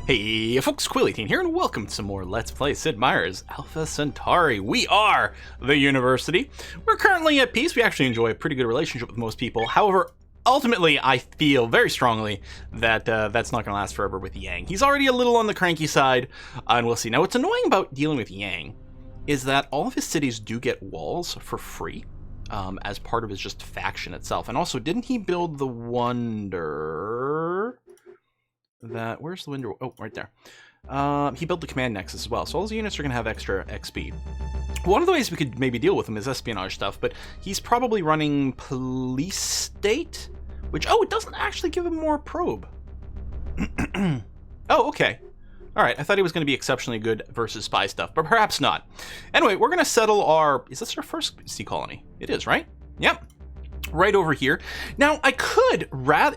Hey folks, Escalating here, and welcome to some more Let's Play Sid Meier's Alpha Centauri. We are the University. We're currently at peace. We actually enjoy a pretty good relationship with most people. However, ultimately, I feel very strongly that that's not going to last forever with Yang. He's already a little on the cranky side, and we'll see. Now, what's annoying about dealing with Yang is that all of his cities do get walls for free as part of his just faction itself. And also, didn't he build the Wonder... where's the window? Oh, right there. He built the command nexus as well, so all his units are going to have extra XP. One of the ways we could maybe deal with him is espionage stuff, but he's probably running police state, which, oh, it doesn't actually give him more probe. Oh, okay. All right, I thought he was going to be exceptionally good versus spy stuff, but perhaps not. Anyway, we're going to settle our... Is this our first sea colony? It is, right? Yep. Right over here. Now, I could,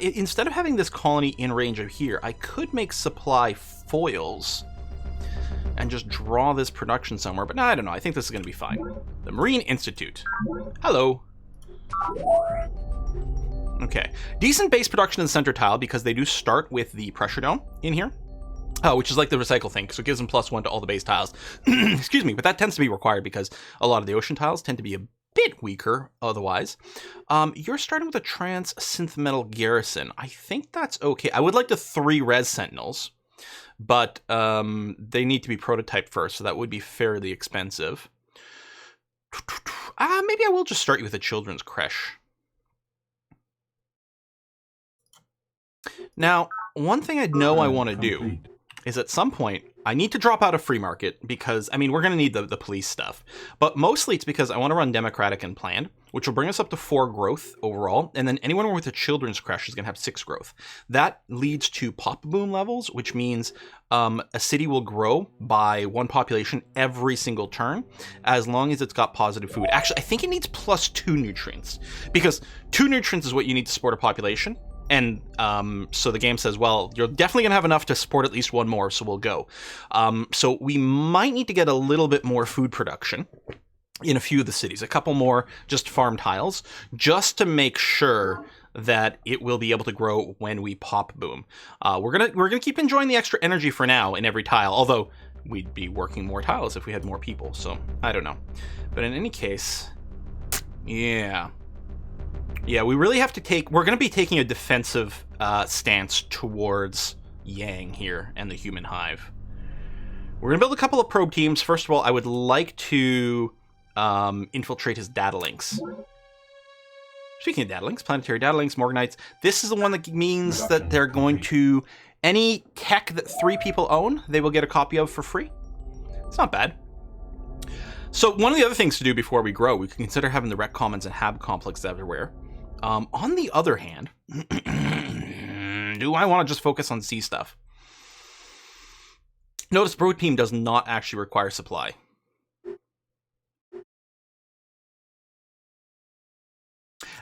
instead of having this colony in range of here, I could make supply foils and just draw this production somewhere, but no, I don't know. I think this is going to be fine. The Marine Institute. Hello. Okay. Decent base production in the center tile because they do start with the pressure dome in here. Which is like the recycle thing, so it gives them +1 to all the base tiles. Excuse me, but that tends to be required because a lot of the ocean tiles tend to be a bit weaker otherwise. You're starting with a trans synth metal garrison. I think that's okay. I would like the 3 res sentinels, but they need to be prototyped first, so that would be fairly expensive. Maybe I will just start you with a children's creche. Now, one thing I know I want to do is at some point, I need to drop out of free market because, I mean, we're going to need the police stuff. But mostly it's because I want to run democratic and planned, which will bring us up to 4 growth overall. And then anyone with a children's creche is going to have 6 growth. That leads to pop boom levels, which means a city will grow by 1 population every single turn, as long as it's got positive food. Actually, I think it needs +2 nutrients, because 2 nutrients is what you need to support a population. And so the game says, well, you're definitely going to have enough to support at least 1 more, so we'll go. So we might need to get a little bit more food production in a few of the cities. A couple more just farm tiles, just to make sure that it will be able to grow when we pop boom. We're gonna keep enjoying the extra energy for now in every tile, although we'd be working more tiles if we had more people, so I don't know. But in any case, yeah. Yeah, we really have to we're going to be taking a defensive stance towards Yang here and the human hive. We're going to build a couple of probe teams. First of all, I would like to infiltrate his data links. Speaking of data links, planetary data links, Morganites, this is the one that means that they're going to, any tech that 3 people own, they will get a copy of for free. It's not bad. So one of the other things to do before we grow, we can consider having the rec commons and hab complexes everywhere. On the other hand, do I want to just focus on sea stuff? Notice Bro Team does not actually require supply.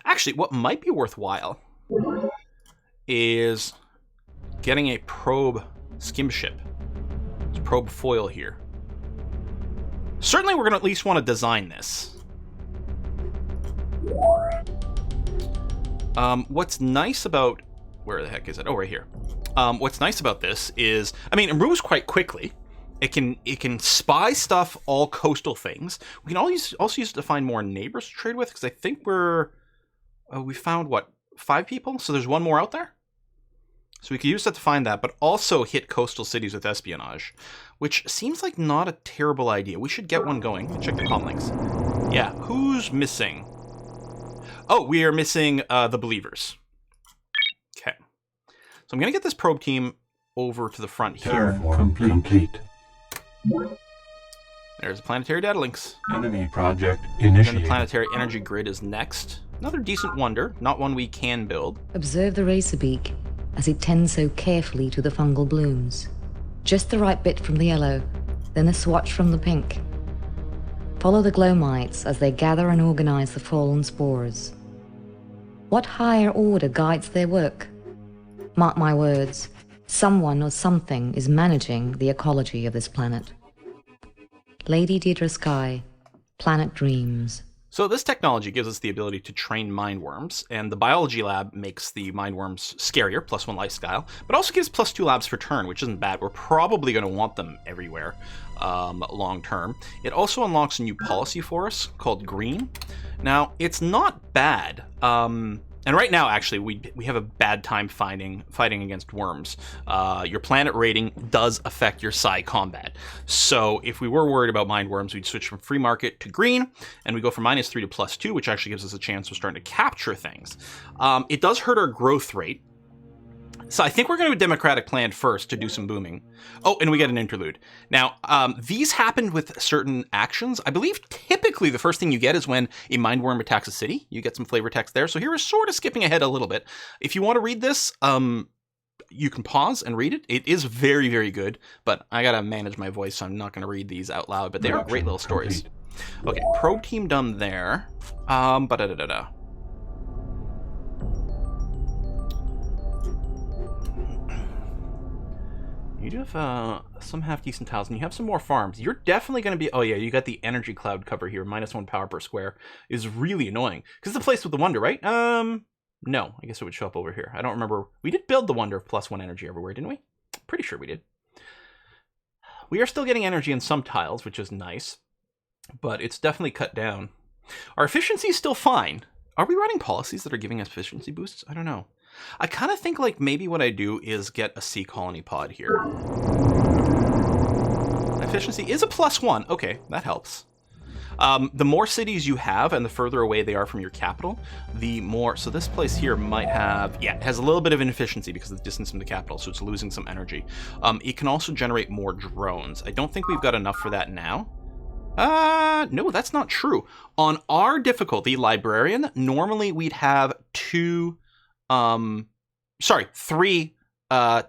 Actually, what might be worthwhile is getting a probe skim ship. It's probe foil here. Certainly we're going to at least want to design this. What's nice about... Where the heck is it? Oh, right here. What's nice about this is, I mean, it moves quite quickly. It can spy stuff, all coastal things. We can also use it to find more neighbors to trade with, because I think we found, what, 5 people? So there's 1 more out there? So we could use that to find that, but also hit coastal cities with espionage, which seems like not a terrible idea. We should get one going. Check the comm links. Yeah, who's missing? Oh, we are missing the Believers. Okay. So I'm going to get this probe team over to the front here. Complete. There's the planetary data links. Enemy project initiated. And then the planetary energy grid is next. Another decent wonder, not one we can build. Observe the racer beak as it tends so carefully to the fungal blooms. Just the right bit from the yellow, then a swatch from the pink. Follow the glow mites as they gather and organize the fallen spores. What higher order guides their work? Mark my words, someone or something is managing the ecology of this planet. Lady Deirdre Sky, Planet Dreams. So this technology gives us the ability to train mindworms, and the biology lab makes the mindworms scarier, +1 lifestyle, but also gives +2 labs per turn, which isn't bad. We're probably going to want them everywhere long term. It also unlocks a new policy for us called Green. Now, it's not bad. And right now, actually, we have a bad time fighting against worms. Your planet rating does affect your psi combat. So if we were worried about mind worms, we'd switch from free market to green, and we go from -3 to +2, which actually gives us a chance of starting to capture things. It does hurt our growth rate. So I think we're going to do a democratic plan first to do some booming. Oh, and we get an interlude. Now, these happen with certain actions. I believe typically the first thing you get is when a mindworm attacks a city. You get some flavor text there. So here we're sort of skipping ahead a little bit. If you want to read this, you can pause and read it. It is very, very good, but I got to manage my voice, so I'm not going to read these out loud, but they are great little stories. Okay, probe team done there. You do have some half-decent tiles, and you have some more farms. You're definitely going to be... Oh, yeah, you got the energy cloud cover here. -1 power per square is really annoying. Because it's the place with the wonder, right? No. I guess it would show up over here. I don't remember. We did build the wonder of +1 energy everywhere, didn't we? Pretty sure we did. We are still getting energy in some tiles, which is nice. But it's definitely cut down. Our efficiency is still fine. Are we running policies that are giving us efficiency boosts? I don't know. I kind of think like maybe what I do is get a sea colony pod here. Efficiency is a +1. Okay, that helps. The more cities you have and the further away they are from your capital, the more... So this place here might have... Yeah, it has a little bit of inefficiency because of the distance from the capital, so it's losing some energy. It can also generate more drones. I don't think we've got enough for that now. No, that's not true. On our difficulty, Librarian, normally we'd have 3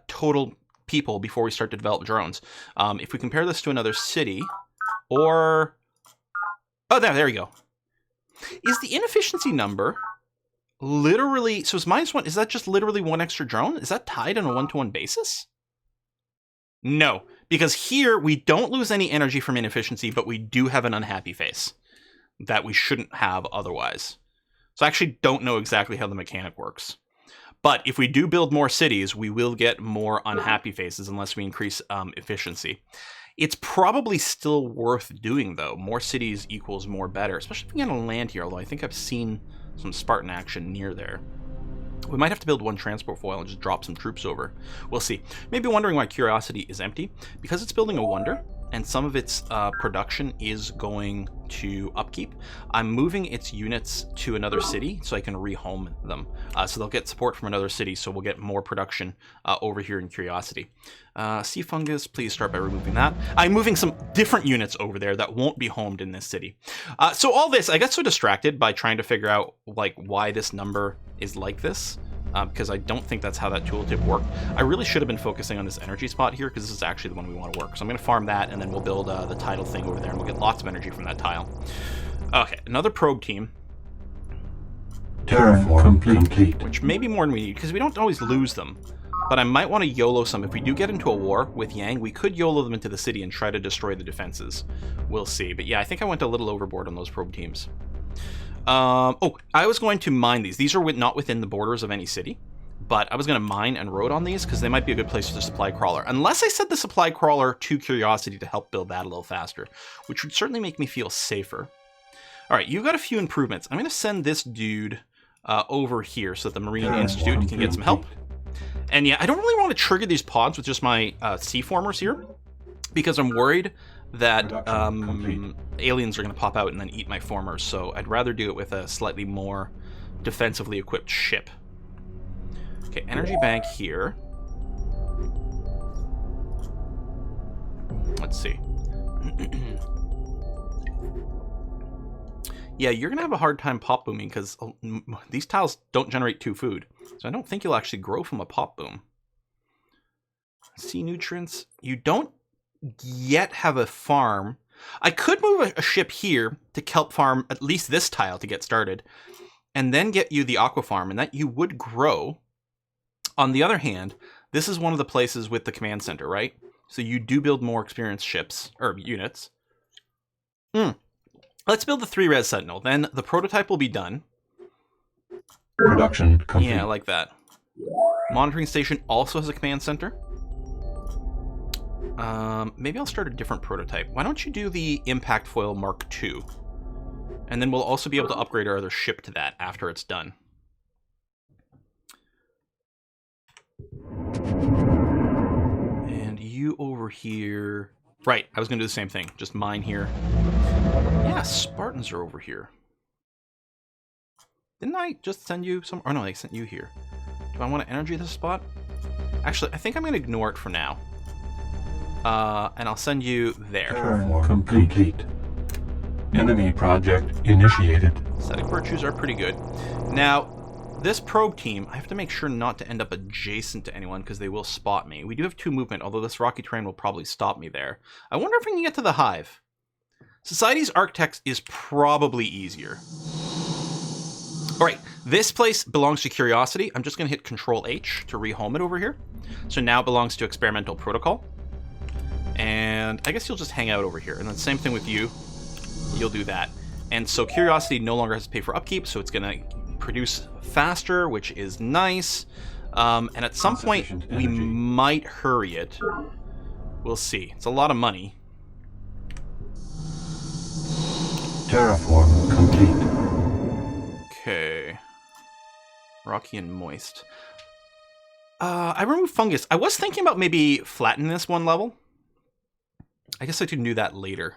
total people before we start to develop drones. If we compare this to another city, or... Oh, there you go. Is the inefficiency number literally... So it's -1. Is that just literally 1 extra drone? Is that tied on a 1-to-1 basis? No, because here we don't lose any energy from inefficiency, but we do have an unhappy face that we shouldn't have otherwise. So I actually don't know exactly how the mechanic works. But if we do build more cities, we will get more unhappy faces unless we increase efficiency. It's probably still worth doing, though. More cities equals more better, especially if we get on land here, although I think I've seen some Spartan action near there. We might have to build 1 transport foil and just drop some troops over. We'll see. Maybe wondering why Curiosity is empty. Because it's building a wonder, and some of its production is going to upkeep, I'm moving its units to another city so I can rehome them. So they'll get support from another city, so we'll get more production over here in Curiosity. Sea Fungus, please start by removing that. I'm moving some different units over there that won't be homed in this city. So all this, I got so distracted by trying to figure out like why this number is like this. Because I don't think that's how that tooltip worked. I really should have been focusing on this energy spot here, because this is actually the one we want to work. So I'm going to farm that, and then we'll build the tidal thing over there, and we'll get lots of energy from that tile. Okay, another probe team. Terraform complete. Which may be more than we need, because we don't always lose them. But I might want to YOLO some. If we do get into a war with Yang, we could YOLO them into the city and try to destroy the defenses. We'll see. But yeah, I think I went a little overboard on those probe teams. Oh, I was going to mine these. These are not within the borders of any city, but I was going to mine and road on these because they might be a good place for the supply crawler. Unless I set the supply crawler to Curiosity to help build that a little faster, which would certainly make me feel safer. All right, you got a few improvements. I'm going to send this dude over here so that the Marine Institute can get some help. And yeah, I don't really want to trigger these pods with just my sea formers here because I'm worried that aliens are going to pop out and then eat my formers, so I'd rather do it with a slightly more defensively equipped ship. Okay, energy bank here. Let's see. Yeah, you're going to have a hard time pop booming because these tiles don't generate 2 food, so I don't think you'll actually grow from a pop boom. Sea nutrients. You don't yet have a farm. I could move a ship here to kelp farm at least this tile to get started, and then get you the aqua farm, and that you would grow. On the other hand, this is one of the places with the command center, right? So you do build more experienced ships, or units. Let's build the 3 res sentinel. Then the prototype will be done. Production complete. Yeah, I like that. Monitoring station also has a command center. Maybe I'll start a different prototype. Why don't you do the impact foil Mark II? And then we'll also be able to upgrade our other ship to that after it's done. And you over here... Right, I was going to do the same thing. Just mine here. Yeah, Spartans are over here. Didn't I just send you some... Oh no, I sent you here. Do I want to energy this spot? Actually, I think I'm going to ignore it for now. And I'll send you there. Terraform complete. Enemy project initiated. Static virtues are pretty good. Now, this probe team, I have to make sure not to end up adjacent to anyone because they will spot me. We do have 2 movement, although this rocky terrain will probably stop me there. I wonder if we can get to the hive. Society's Architects is probably easier. Alright, this place belongs to Curiosity. I'm just going to hit Control-H to rehome it over here. So now it belongs to Experimental Protocol. And I guess you'll just hang out over here. And then same thing with you. You'll do that. And so Curiosity no longer has to pay for upkeep, so it's going to produce faster, which is nice. And at some point, we might hurry it. We'll see. It's a lot of money. Terraform complete. Okay. Rocky and moist. I removed fungus. I was thinking about maybe flattening this one level. I guess I can do that later.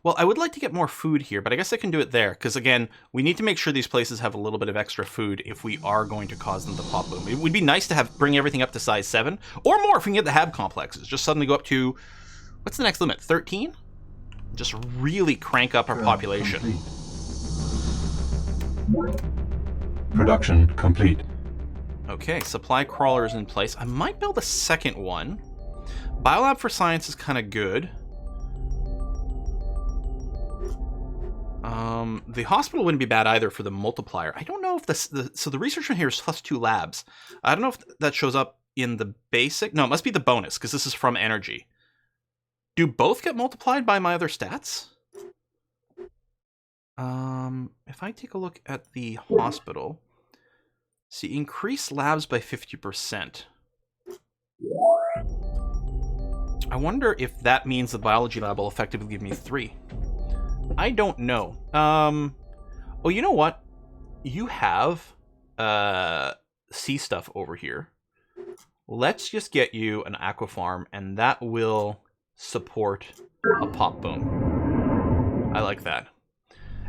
Well, I would like to get more food here, but I guess I can do it there. Because again, we need to make sure these places have a little bit of extra food if we are going to cause them to pop boom. It would be nice to bring everything up to size 7. Or more if we can get the hab complexes. Just suddenly go up to... What's the next limit? 13? Just really crank up our population. Complete. Production complete. Okay, supply crawler is in place. I might build a second one. Biolab for science is kind of good. The hospital wouldn't be bad either for the multiplier. I don't know if so the research in here is +2 labs. I don't know if that shows up in the basic. No, it must be the bonus because this is from energy. Do both get multiplied by my other stats? If I take a look at the hospital, see, increase labs by 50%. I wonder if that means the biology lab will effectively give me 3. I don't know. Oh, you know what? You have sea stuff over here. Let's just get you an aqua farm, and that will support a pop boom. I like that.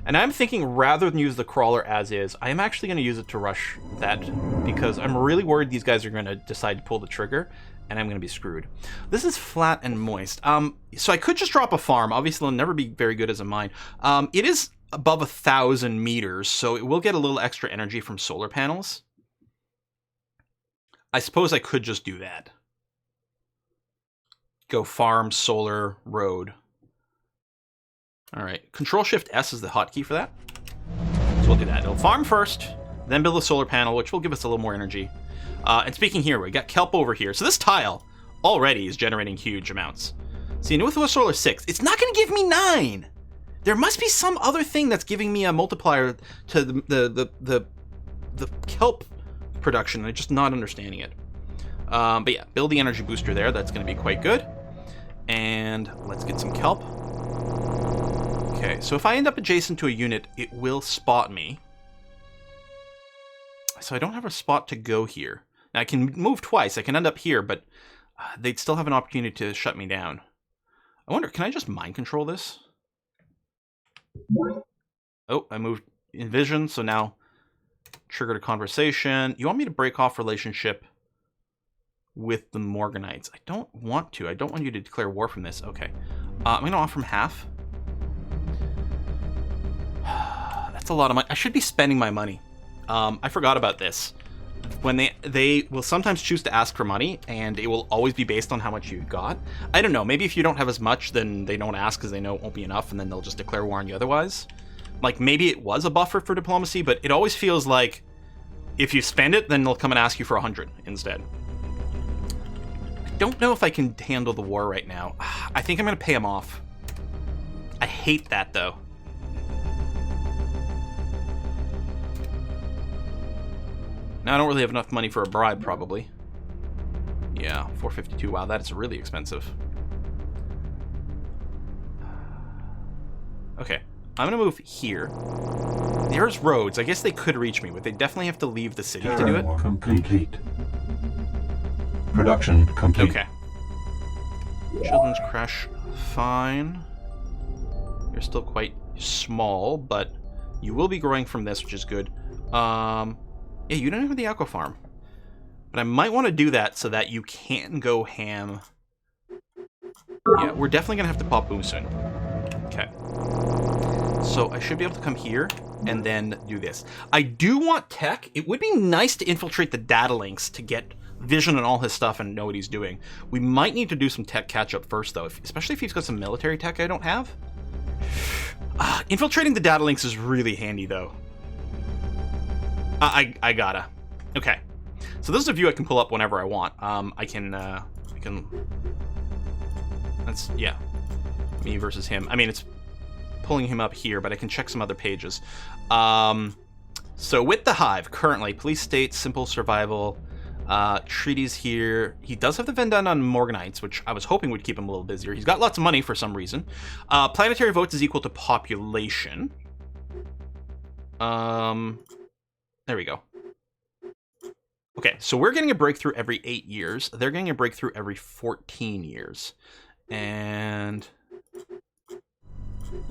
And I'm thinking rather than use the crawler as is, I am actually going to use it to rush that because I'm really worried these guys are going to decide to pull the trigger and I'm going to be screwed. This is flat and moist. So I could just drop a farm. Obviously, it'll never be very good as a mine. It is above 1,000 meters, so it will get a little extra energy from solar panels. I suppose I could just do that. Go farm, solar, road. All right, Control-Shift-S is the hotkey for that. So we'll do that. It'll farm first, then build a solar panel, which will give us a little more energy. And speaking here, we got kelp over here. So this tile already is generating huge amounts. See, with a solar 6, it's not going to give me 9. There must be some other thing that's giving me a multiplier to the kelp production. I'm just not understanding it. But yeah, build the energy booster there. That's going to be quite good. And let's get some kelp. Okay, so if I end up adjacent to a unit, it will spot me. So I don't have a spot to go here. Now I can move twice. I can end up here, but they'd still have an opportunity to shut me down. I wonder, can I just mind control this? Oh, I moved Envision, so now triggered a conversation. You want me to break off relationship with the Morganites? I don't want to. I don't want you to declare war from this. Okay. I'm going to offer them half. That's a lot of money. I should be spending my money. I forgot about this. When they will sometimes choose to ask for money, and it will always be based on how much you got. I don't know. Maybe if you don't have as much, then they don't ask because they know it won't be enough, and then they'll just declare war on you otherwise. Like, maybe it was a buffer for diplomacy, but it always feels like if you spend it, then they'll come and ask you for 100 instead. I don't know if I can handle the war right now. I think I'm going to pay them off. I hate that, though. Now, I don't really have enough money for a bribe, probably. Yeah, 452. Wow, that's really expensive. Okay, I'm gonna move here. There's roads. I guess they could reach me, but they definitely have to leave the city to do it. Complete. Production complete. Okay. Children's crash, fine. You're still quite small, but you will be growing from this, which is good. Yeah, you don't have the aqua farm. But I might want to do that so that you can go ham. Yeah, we're definitely going to have to pop boom soon. Okay. So I should be able to come here and then do this. I do want tech. It would be nice to infiltrate the data links to get vision on all his stuff and know what he's doing. We might need to do some tech catch-up first, though, especially if he's got some military tech I don't have. Infiltrating the data links is really handy, though. I gotta. Okay. So this is a view I can pull up whenever I want. I can... That's... Yeah. Me versus him. I mean, it's pulling him up here, but I can check some other pages. So with the Hive, currently, police state, simple survival, treaties here. He does have the Vendetta on Morganites, which I was hoping would keep him a little busier. He's got lots of money for some reason. Planetary votes is equal to population. There we go. Okay, so we're getting a breakthrough every 8 years. They're getting a breakthrough every 14 years. And...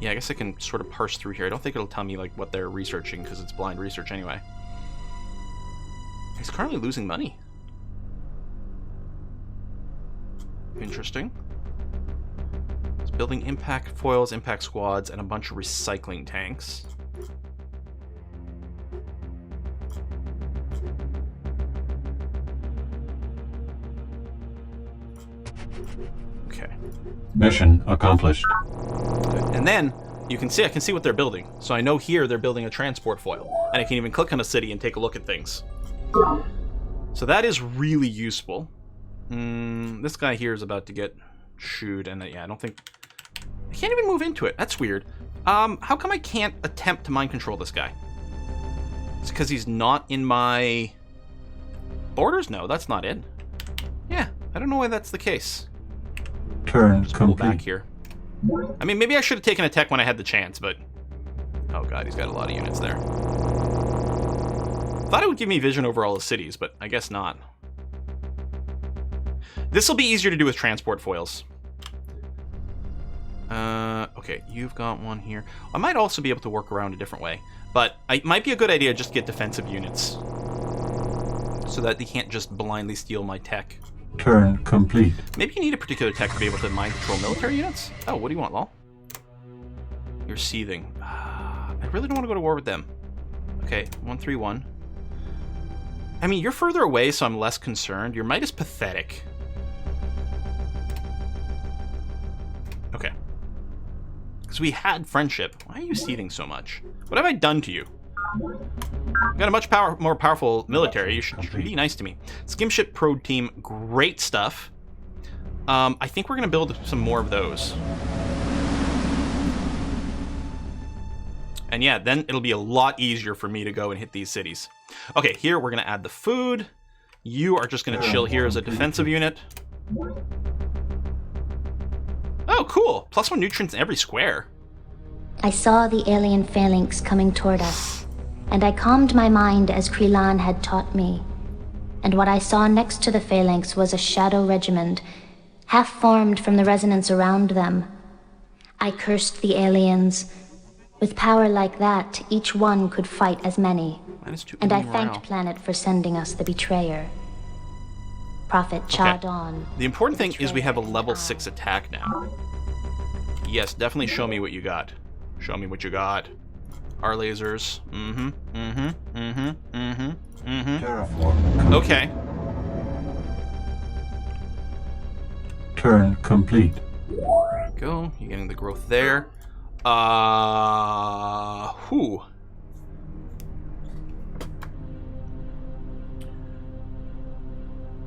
yeah, I guess I can sort of parse through here. I don't think it'll tell me like what they're researching because it's blind research anyway. He's currently losing money. Interesting. He's building impact foils, impact squads, and a bunch of recycling tanks. Okay. Mission accomplished. Good. And then you can see, I can see what they're building. So I know here they're building a transport foil, and I can even click on a city and take a look at things. So that is really useful. This guy here is about to get shooed, and yeah, I don't think I can't even move into it. That's weird. How come I can't attempt to mind control this guy? It's because he's not in my borders? No, that's not it. Yeah, I don't know why that's the case. Turn Just pull complete. back here. I mean, maybe I should have taken a tech when I had the chance, but... oh god, he's got a lot of units there. Thought it would give me vision over all the cities, but I guess not. This will be easier to do with transport foils. Okay, you've got one here. I might also be able to work around a different way, but it might be a good idea just to get defensive units so that they can't just blindly steal my tech. Turn complete. Maybe you need a particular tech to be able to mind control military units? Oh, what do you want, lol? You're seething. I really don't want to go to war with them. Okay, 131. I mean, you're further away, so I'm less concerned. Your might is pathetic. Okay. Because we had friendship. Why are you seething so much? What have I done to you? I've got a much more powerful military. You should be nice to me. Skimship probe team, great stuff. I think we're going to build some more of those. And yeah, then it'll be a lot easier for me to go and hit these cities. Okay, here we're going to add the food. You are just going to chill here as a defensive unit. Oh, cool. +1 nutrients in every square. I saw the alien phalanx coming toward us, and I calmed my mind as Krelan had taught me. And what I saw next to the phalanx was a shadow regiment, half formed from the resonance around them. I cursed the aliens. With power like that, each one could fight as many. And I thanked Planet for sending us the betrayer. Prophet Cha Don. The important thing is we have a level 6 attack now. Yes, definitely show me what you got. Show me what you got. Our lasers. Terraform. Okay. Turn complete. There we go. You're getting the growth there. Whew.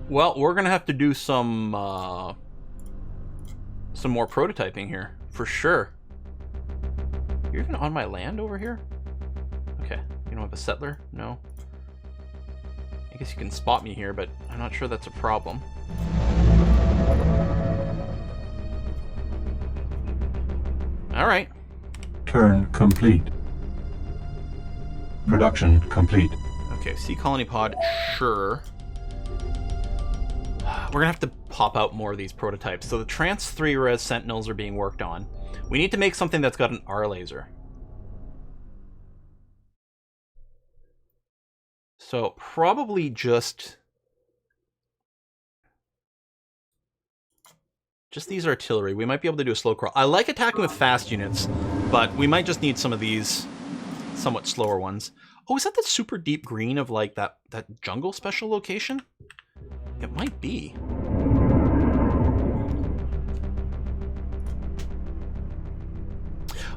Well, we're gonna have to do some more prototyping here, for sure. You're even on my land over here? Okay. You don't have a settler? No. I guess you can spot me here, but I'm not sure that's a problem. Alright. Turn complete. Production complete. Okay, sea colony pod, sure. We're gonna have to pop out more of these prototypes. So the trans 3 res sentinels are being worked on. We need to make something that's got an R laser. So probably just these artillery. We might be able to do a slow crawl. I like attacking with fast units, but we might just need some of these somewhat slower ones. Oh, is that the super deep green of like that jungle special location? It might be.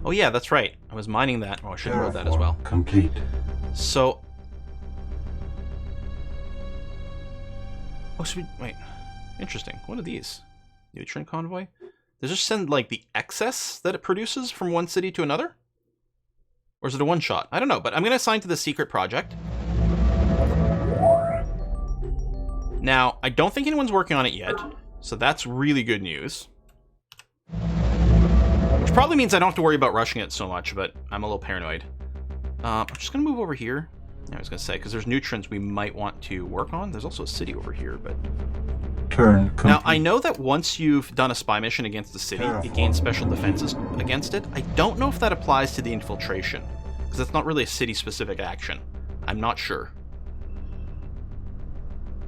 Oh yeah, that's right. I was mining that. Oh, I should have wrote that as well. Complete. So... Oh, wait. Interesting. What are these? Nutrient convoy? Does it just send, like, the excess that it produces from one city to another? Or is it a one-shot? I don't know, but I'm going to assign to the secret project. Now, I don't think anyone's working on it yet, so that's really good news. Which probably means I don't have to worry about rushing it so much, but I'm a little paranoid. I'm just going to move over here. I was going to say, because there's nutrients we might want to work on. There's also a city over here, but... Turn complete. Now, I know that once you've done a spy mission against the city, it gains special defenses against it. I don't know if that applies to the infiltration, because it's not really a city-specific action. I'm not sure.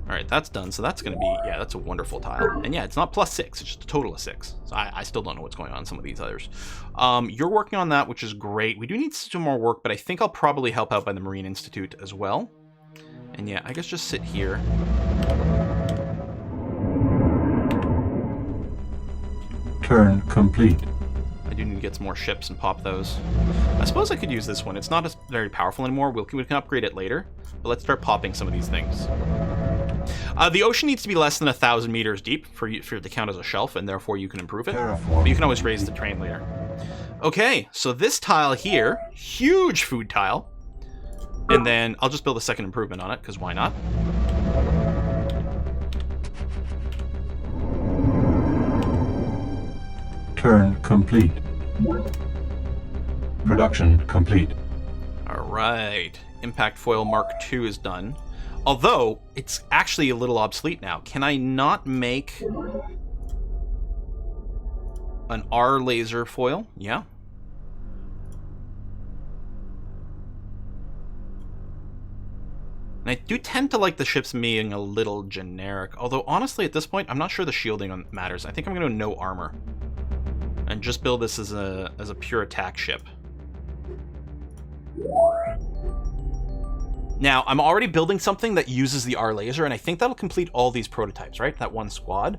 Alright, that's done, so that's going to be... Yeah, that's a wonderful tile. And yeah, it's not +6, it's just a total of 6. So I still don't know what's going on in some of these others. You're working on that, which is great. We do need some more work, but I think I'll probably help out by the Marine Institute as well. And yeah, I guess just sit here. Turn complete. I do need to get some more ships and pop those. I suppose I could use this one. It's not as very powerful anymore. We can upgrade it later. But let's start popping some of these things. The ocean needs to be less than 1,000 meters deep for it to count as a shelf, and therefore you can improve it. But you can always raise the terrain layer. Okay, so this tile here, huge food tile. And then I'll just build a second improvement on it, because why not? Turn complete. Production complete. Alright. Impact foil Mark II is done. Although, it's actually a little obsolete now. Can I not make an R laser foil? Yeah. And I do tend to like the ships being a little generic. Although, honestly, at this point, I'm not sure the shielding matters. I think I'm going to no armor. And just build this as a pure attack ship. Now, I'm already building something that uses the R laser, and I think that'll complete all these prototypes, right? That one squad.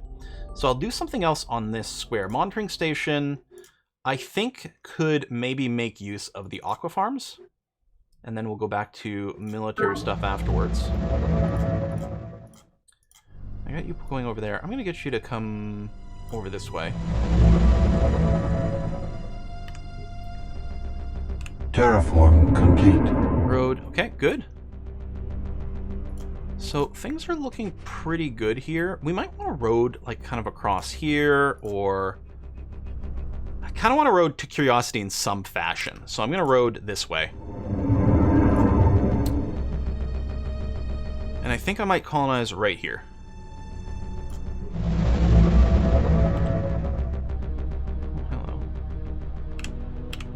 So I'll do something else on this square. Monitoring station, I think, could maybe make use of the aqua farms. And then we'll go back to military stuff afterwards. I got you going over there. I'm going to get you to come over this way. Terraform complete. Road. Okay, good. So things are looking pretty good here. We might want a road like kind of across here, or I kind of want a road to Curiosity in some fashion. So I'm going to road this way. And I think I might colonize right here. Oh, hello.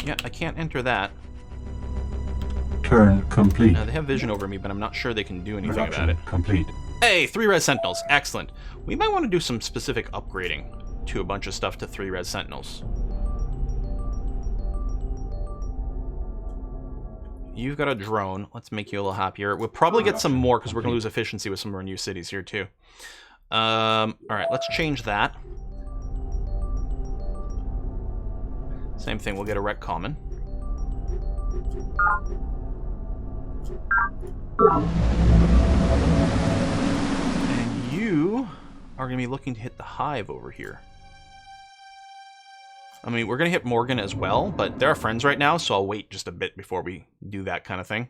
Yeah, I can't enter that. Turn complete. They have vision over me, but I'm not sure they can do anything about it. Complete. Hey, 3 res sentinels. Excellent. We might want to do some specific upgrading to a bunch of stuff to 3 res sentinels. You've got a drone. Let's make you a little happier. We'll probably get some more because we're going to lose efficiency with some of our new cities here too. Alright, let's change that. Same thing, we'll get a rec common. And you are going to be looking to hit the hive over here. I mean, we're going to hit Morgan as well, but they're our friends right now, so I'll wait just a bit before we do that kind of thing.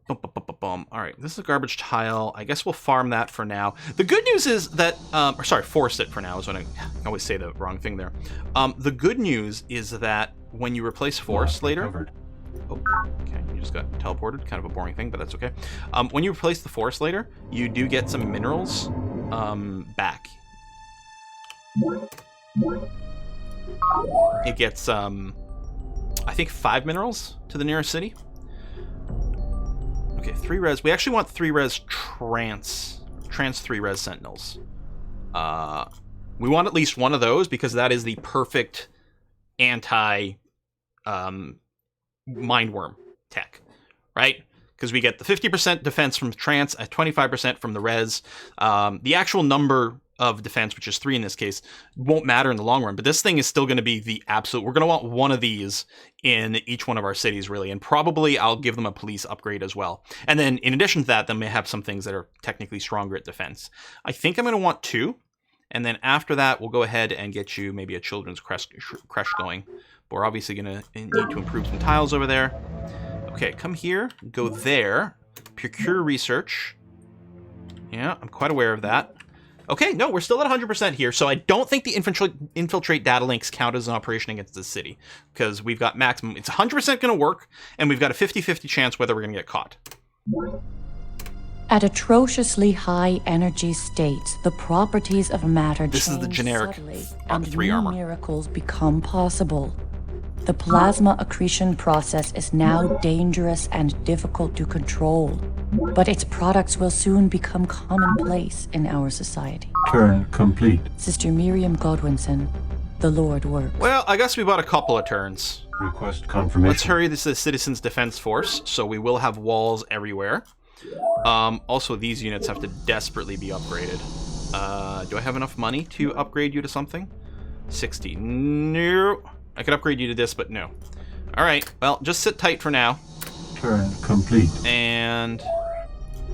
All right, this is a garbage tile. I guess we'll farm that for now. The good news is that, or sorry, force it for now is when I always say the wrong thing there. The good news is that when you replace force later... Oh, okay, you just got teleported. Kind of a boring thing, but that's okay. When you replace the force later, you do get some minerals back. It gets, I think 5 minerals to the nearest city. Okay, 3 res. We actually want 3 res trans 3 res sentinels. We want at least one of those because that is the perfect anti mindworm tech, right? Because we get the 50% defense from trance, 25% from the res. The actual number of defense, which is 3 in this case, won't matter in the long run, but this thing is still going to be the absolute... We're going to want one of these in each one of our cities, really, and probably I'll give them a police upgrade as well. And then, in addition to that, then we have some things that are technically stronger at defense. I think I'm going to want 2, and then after that, we'll go ahead and get you maybe a children's creche going. But we're obviously going to need to improve some tiles over there. Okay, come here, go there, procure research. Yeah, I'm quite aware of that. Okay, no, we're still at 100% here, so I don't think the infiltrate data links count as an operation against the city, because we've got maximum... It's 100% going to work, and we've got a 50-50 chance whether we're going to get caught. At atrociously high energy states, the properties of matter This is the change generic subtly, and 3 new armor. miracles become possible. The plasma accretion process is now dangerous and difficult to control, but its products will soon become commonplace in our society. Turn complete. Sister Miriam Godwinson, the Lord works. Well, I guess we bought a couple of turns. Request confirmation. Let's hurry. This is a Citizens Defense Force, so we will have walls everywhere. Also, these units have to desperately be upgraded. Do I have enough money to upgrade you to something? 60. No. I could upgrade you to this, but no. Alright, well, just sit tight for now. Turn complete. And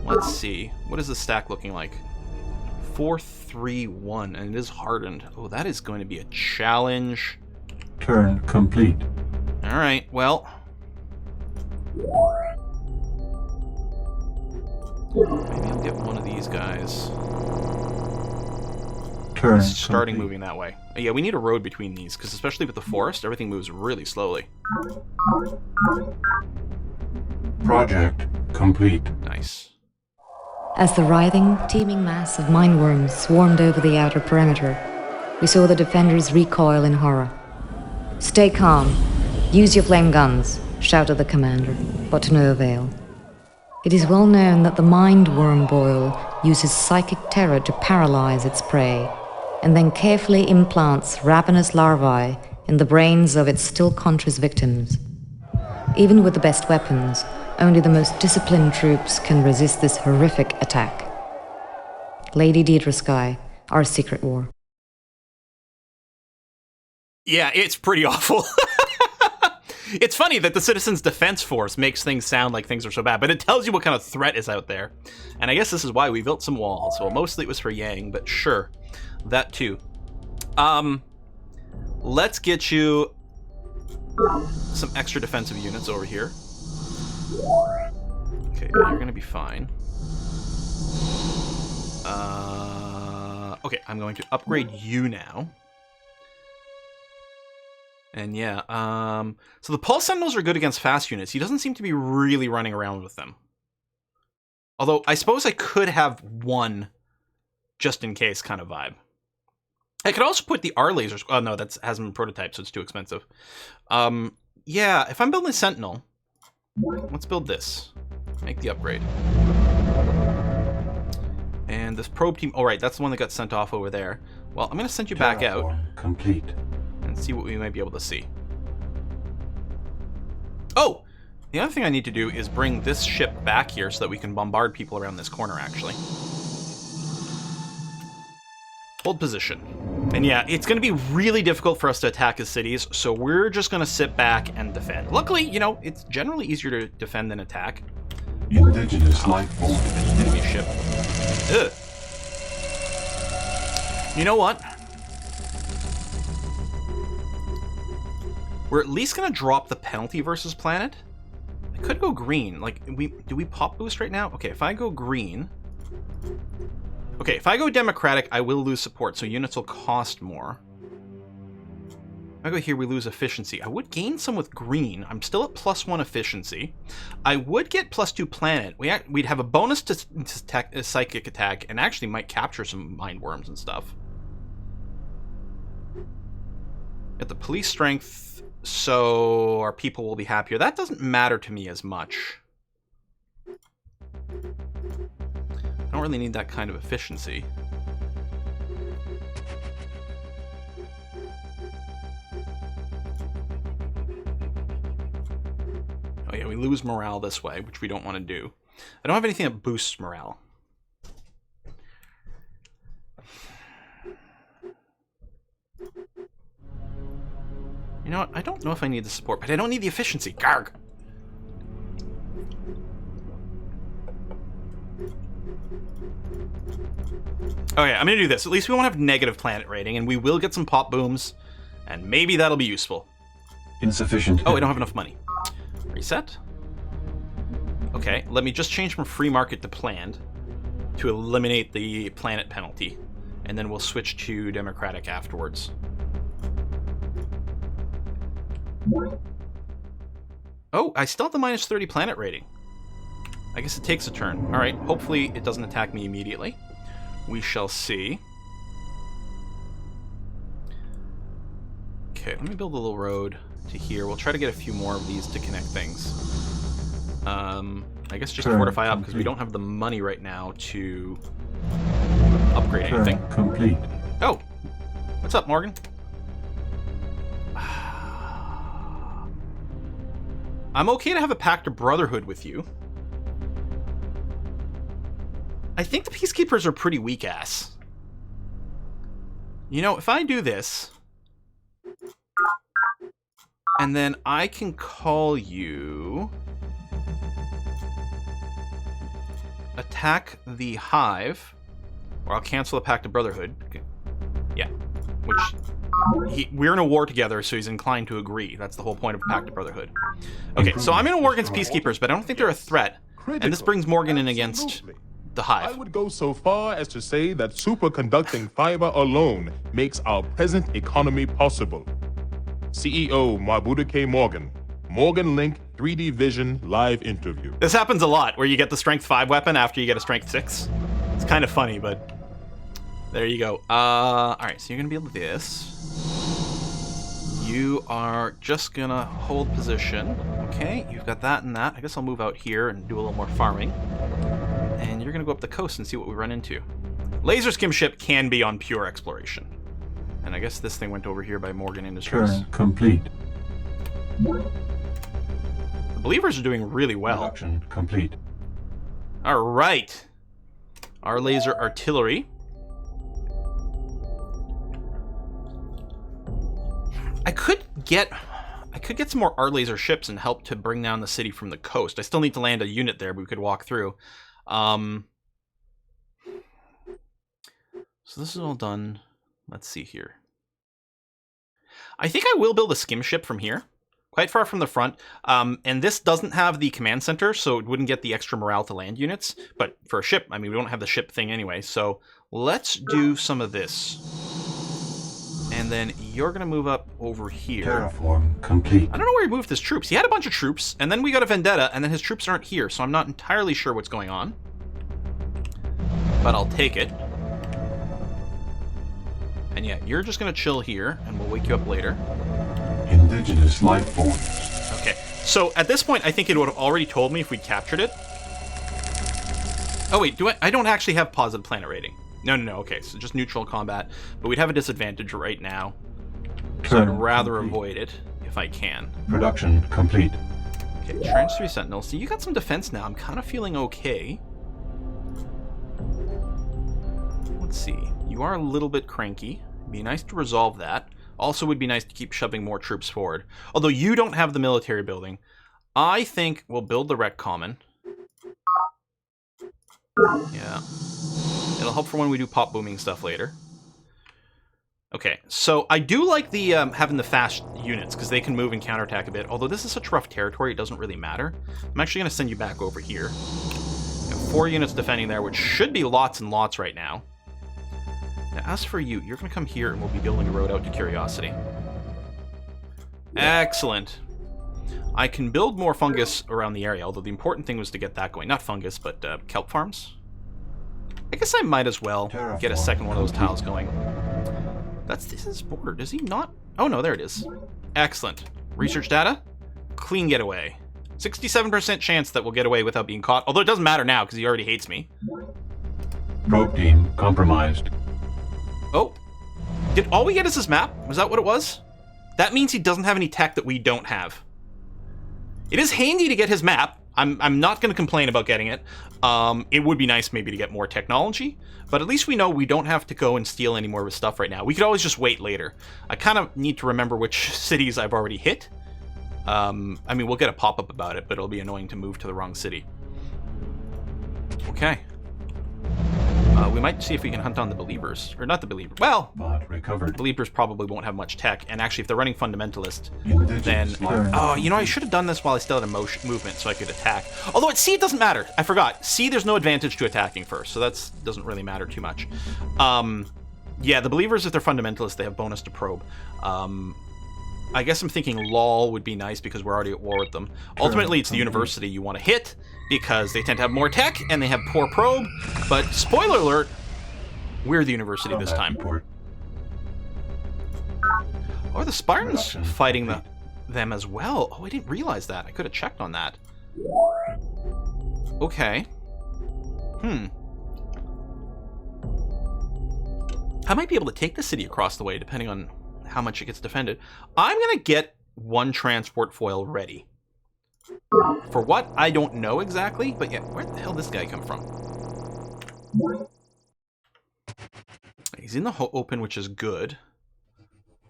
let's see. What is the stack looking like? 4-3-1, and it is hardened. Oh, that is going to be a challenge. Turn complete. Alright, well. Maybe I'll get one of these guys. Turn Starting complete. moving that way. Yeah, we need a road between these, because especially with the forest, everything moves really slowly. Project complete. Nice. As the writhing, teeming mass of mindworms swarmed over the outer perimeter, we saw the defenders recoil in horror. "Stay calm. Use your flame guns," shouted the commander, but to no avail. It is well known that the mindworm boil uses psychic terror to paralyze its prey, and then carefully implants ravenous larvae in the brains of its still conscious victims. Even with the best weapons, only the most disciplined troops can resist this horrific attack. Lady Deidre Sky, our secret war. Yeah, it's pretty awful. It's funny that the Citizens Defense Force makes things sound like things are so bad, but it tells you what kind of threat is out there. And I guess this is why we built some walls. Well, mostly it was for Yang, but sure. That too. Let's get you some extra defensive units over here. Okay, you're gonna be fine. Okay, I'm going to upgrade you now. And yeah, so the Pulse Sentinels are good against fast units. He doesn't seem to be really running around with them. Although, I suppose I could have one just in case kind of vibe. I could also put the R lasers. Oh no, that hasn't been prototyped, so it's too expensive. Yeah, if I'm building a Sentinel, let's build this. Make the upgrade. And this probe team. Oh, right, that's the one that got sent off over there. Well, I'm going to send you back out. Terraform complete. And see what we might be able to see. Oh! The other thing I need to do is bring this ship back here so that we can bombard people around this corner, actually. Hold position. And yeah, it's going to be really difficult for us to attack his cities, so we're just going to sit back and defend. Luckily, you know, it's generally easier to defend than attack. Indigenous life form. Enemy ship. Ugh. You know what? We're at least going to drop the penalty versus planet. I could go green. Like, do we pop boost right now? Okay, if I go green... Okay, if I go democratic, I will lose support, so units will cost more. If I go here, we lose efficiency. I would gain some with green. I'm still at +1 efficiency. I would get +2 planet. We'd have a bonus to psychic attack, and actually might capture some mind worms and stuff. Get the police strength, so our people will be happier. That doesn't matter to me as much. I don't really need that kind of efficiency. Oh yeah, we lose morale this way, which we don't want to do. I don't have anything that boosts morale. You know what? I don't know if I need the support, but I don't need the efficiency. Garg! Oh yeah, I'm gonna do this. At least we won't have negative planet rating, and we will get some pop booms, and maybe that'll be useful. Insufficient. Oh, I don't have enough money. Reset. Okay, let me just change from free market to planned to eliminate the planet penalty, and then we'll switch to democratic afterwards. Oh, I still have the -30 planet rating. I guess it takes a turn. Alright, hopefully it doesn't attack me immediately. We shall see. Okay, let me build a little road to here. We'll try to get a few more of these to connect things. I guess just fortify up, because we don't have the money right now to upgrade anything. Complete. Oh! What's up, Morgan? I'm okay to have a pact of brotherhood with you. I think the Peacekeepers are pretty weak-ass. You know, if I do this... And then I can call you... Attack the Hive. Or I'll cancel the Pact of Brotherhood. Yeah. Which... we're in a war together, so he's inclined to agree. That's the whole point of Pact of Brotherhood. Okay, so I'm in a war against Peacekeepers, but I don't think they're a threat. And this brings Morgan in against the Hive. I would go so far as to say that superconducting fiber alone makes our present economy possible. CEO Mabuda K. Morgan. Morgan Link 3D Vision live interview. This happens a lot, where you get the Strength 5 weapon after you get a Strength 6. It's kind of funny, but... There you go. Alright, so you're gonna be able to do this. You are just gonna hold position. Okay, you've got that and that. I guess I'll move out here and do a little more farming. And you're gonna go up the coast and see what we run into. Laser skim ship can be on pure exploration. And I guess this thing went over here by Morgan Industries. Turn complete. The Believers are doing really well. Production complete. Alright. Our laser artillery. I could get some more R laser ships and help to bring down the city from the coast. I still need to land a unit there, but we could walk through. So this is all done. Let's see here. I think I will build a skim ship from here, quite far from the front. And this doesn't have the command center, so it wouldn't get the extra morale to land units. But for a ship, I mean, we don't have the ship thing anyway. So let's do some of this. And then you're going to move up over here. Terraform complete. I don't know where he moved his troops. He had a bunch of troops, and then we got a vendetta, and then his troops aren't here, so I'm not entirely sure what's going on. But I'll take it. And yeah, you're just going to chill here, and we'll wake you up later. Indigenous life forms. Okay, so at this point, I think it would have already told me if we'd captured it. Oh wait, I don't actually have positive planet rating. No, okay, so just neutral combat. But we'd have a disadvantage right now. So I'd rather avoid it, if I can. Production complete. Okay, Trench 3 Sentinels. So you got some defense now. I'm kind of feeling okay. Let's see. You are a little bit cranky. It'd be nice to resolve that. Also would be nice to keep shoving more troops forward. Although you don't have the military building. I think we'll build the Rec Common. Yeah. It'll help for when we do pop booming stuff later. And then we'll build the Rec Common. Yeah. It'll help for when we do pop booming stuff later. And then we'll build the Rec Common. Yeah. It'll help for when we do pop booming stuff later. It'll help for when we do pop booming stuff later. Okay, so I do like the having the fast units, because they can move and counterattack a bit. Although this is such rough territory, it doesn't really matter. I'm actually going to send you back over here. You have 4 units defending there, which should be lots and lots right now. Now, as for you, you're going to come here, and we'll be building a road out to Curiosity. Excellent. I can build more fungus around the area, although the important thing was to get that going. Not fungus, but kelp farms. I guess I might as well get a second one of those tiles going. This is border. Does he not? Oh, no, there it is. Excellent. Research data. Clean getaway. 67% chance that we'll get away without being caught. Although it doesn't matter now, because he already hates me. Probe team compromised. Oh. Did all we get is his map? Was that what it was? That means he doesn't have any tech that we don't have. It is handy to get his map. I'm not going to complain about getting it. It would be nice maybe to get more technology, but at least we know we don't have to go and steal any more of his stuff right now. We could always just wait later. I kind of need to remember which cities I've already hit. I mean, we'll get a pop-up about it, but it'll be annoying to move to the wrong city. Okay. We might see if we can hunt down the Believers. Or not the Believers. Well, recovered. Believers probably won't have much tech. And actually, if they're running Fundamentalist, Indigenous then... Oh, you know, I should have done this while I still had a movement so I could attack. Although at C, it doesn't matter. I forgot. C, there's no advantage to attacking first. So that doesn't really matter too much. Yeah, the Believers, if they're Fundamentalist, they have bonus to probe. I guess I'm thinking LOL would be nice because we're already at war with them. Ultimately, it's the University you want to hit because they tend to have more tech and they have poor probe. But spoiler alert, we're the University this time. Oh, the Spartans fighting them as well. Oh, I didn't realize that. I could have checked on that. Okay. I might be able to take the city across the way depending on how much it gets defended. I'm going to get 1 transport foil ready. For what? I don't know exactly, but yeah, where the hell did this guy come from? He's in the open, which is good.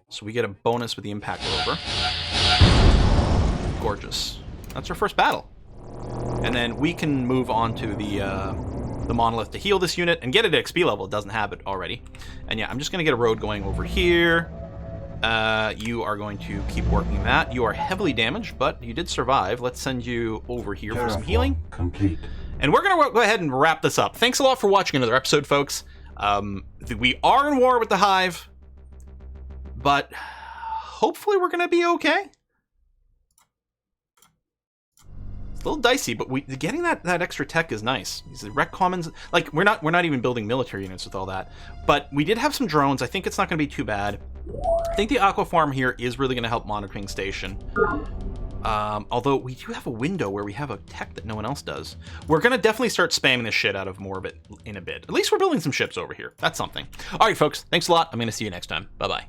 So we get a bonus with the impact rover. Gorgeous. That's our first battle. And then we can move on to the monolith to heal this unit and get it at XP level. It doesn't have it already. And yeah, I'm just going to get a road going over here. You are going to keep working that. You are heavily damaged, but you did survive. Let's send you over here for some healing. Complete. And we're going to go ahead and wrap this up. Thanks a lot for watching another episode, folks. We are in war with the Hive, but hopefully we're going to be okay. It's a little dicey, but getting that extra tech is nice. These rec commons, like we're not even building military units with all that, but we did have some drones. I think it's not going to be too bad. I think the aqua farm here is really going to help monitoring station. Although we do have a window where we have a tech that no one else does. We're going to definitely start spamming the shit out of more of it in a bit. At least we're building some ships over here. That's something. All right, folks. Thanks a lot. I'm going to see you next time. Bye-bye.